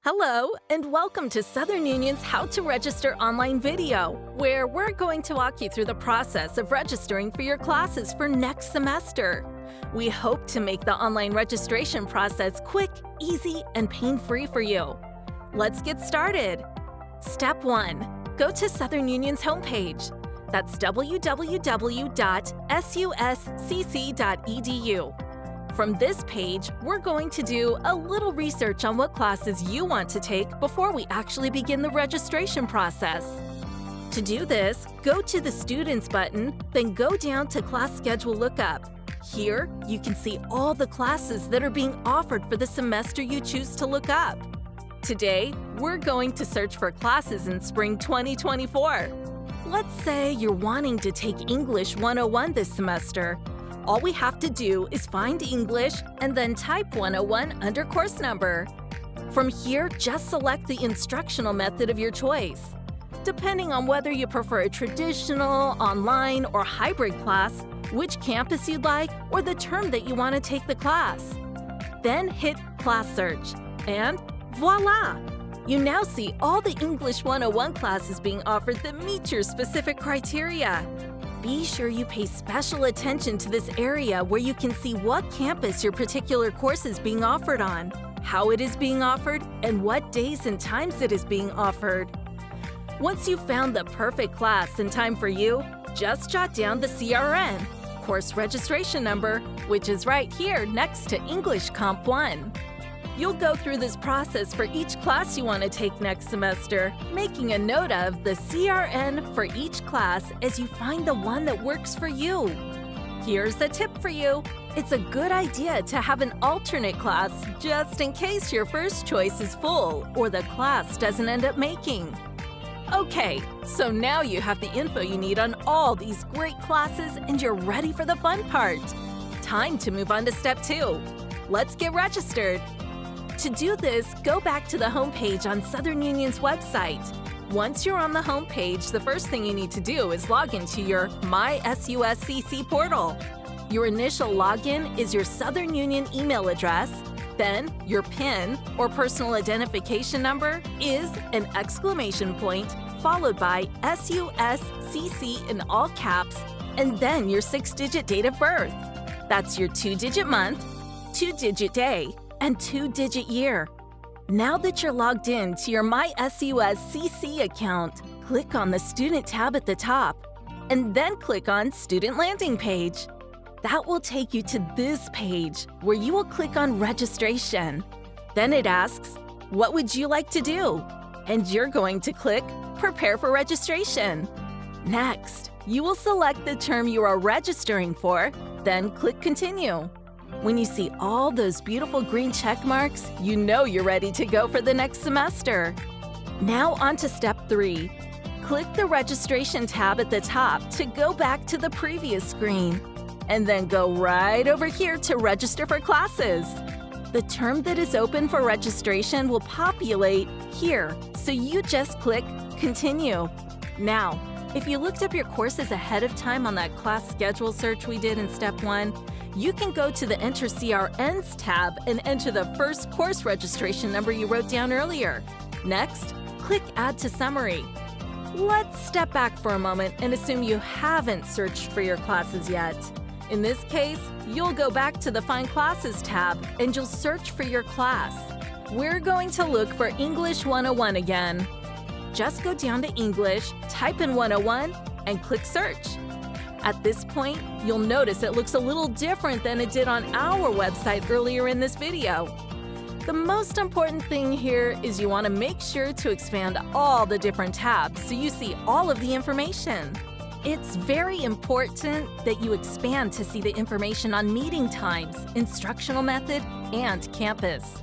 Hello, and welcome to Southern Union's How to Register online video, where we're going to walk you through the process of registering for your classes for next semester. We hope to make the online registration process quick, easy, and pain-free for you. Let's get started. Step 1. Go to Southern Union's homepage. That's www.suscc.edu. From this page, we're going to do a little research on what classes you want to take before we actually begin the registration process. To do this, go to the Students button, then go down to Class Schedule Lookup. Here, you can see all the classes that are being offered for the semester you choose to look up. Today, we're going to search for classes in spring 2024. Let's say you're wanting to take English 101 this semester. All we have to do is find English and then type 101 under course number. From here, just select the instructional method of your choice. Depending on whether you prefer a traditional, online, or hybrid class, which campus you'd like, or the term that you want to take the class. Then hit Class Search, and voila! You now see all the English 101 classes being offered that meet your specific criteria. Be sure you pay special attention to this area where you can see what campus your particular course is being offered on, how it is being offered, and what days and times it is being offered. Once you've found the perfect class and time for you, just jot down the CRN, course registration number, which is right here next to English Comp 1. You'll go through this process for each class you want to take next semester, making a note of the CRN for each class as you find the one that works for you. Here's a tip for you. It's a good idea to have an alternate class just in case your first choice is full or the class doesn't end up making. Okay, so now you have the info you need on all these great classes and you're ready for the fun part. Time to move on to Step 2. Let's get registered. To do this, go back to the home page on Southern Union's website. Once you're on the home page, the first thing you need to do is log into your My SUSCC portal. Your initial login is your Southern Union email address, then your PIN or personal identification number is an exclamation point followed by SUSCC in all caps, and then your 6-digit date of birth. That's your 2-digit month, 2-digit day, and 2-digit year. Now that you're logged in to your My SUSCC account, click on the Student tab at the top, and then click on Student Landing Page. That will take you to this page, where you will click on Registration. Then it asks, what would you like to do? And you're going to click Prepare for Registration. Next, you will select the term you are registering for, then click Continue. When you see all those beautiful green check marks, you know you're ready to go for the next semester. Now on to Step 3. Click the Registration tab at the top to go back to the previous screen, and then go right over here to register for classes. The term that is open for registration will populate here, so you just click Continue. Now, if you looked up your courses ahead of time on that class schedule search we did in Step 1, you can go to the Enter CRNs tab and enter the first course registration number you wrote down earlier. Next, click Add to Summary. Let's step back for a moment and assume you haven't searched for your classes yet. In this case, you'll go back to the Find Classes tab and you'll search for your class. We're going to look for English 101 again. Just go down to English, type in 101, and click Search. At this point, you'll notice it looks a little different than it did on our website earlier in this video. The most important thing here is you want to make sure to expand all the different tabs so you see all of the information. It's very important that you expand to see the information on meeting times, instructional method, and campus.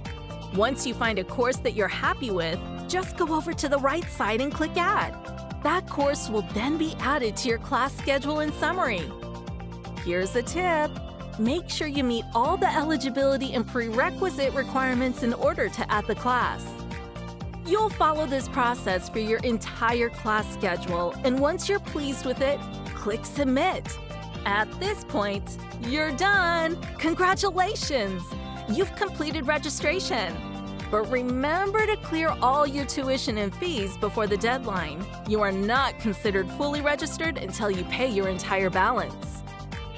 Once you find a course that you're happy with, just go over to the right side and click Add. That course will then be added to your class schedule and summary. Here's a tip. Make sure you meet all the eligibility and prerequisite requirements in order to add the class. You'll follow this process for your entire class schedule, and once you're pleased with it, click Submit. At this point, you're done! Congratulations! You've completed registration. But remember to clear all your tuition and fees before the deadline. You are not considered fully registered until you pay your entire balance.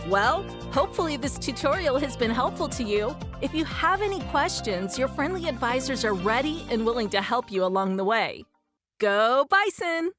Well, hopefully this tutorial has been helpful to you. If you have any questions, your friendly advisors are ready and willing to help you along the way. Go Bison!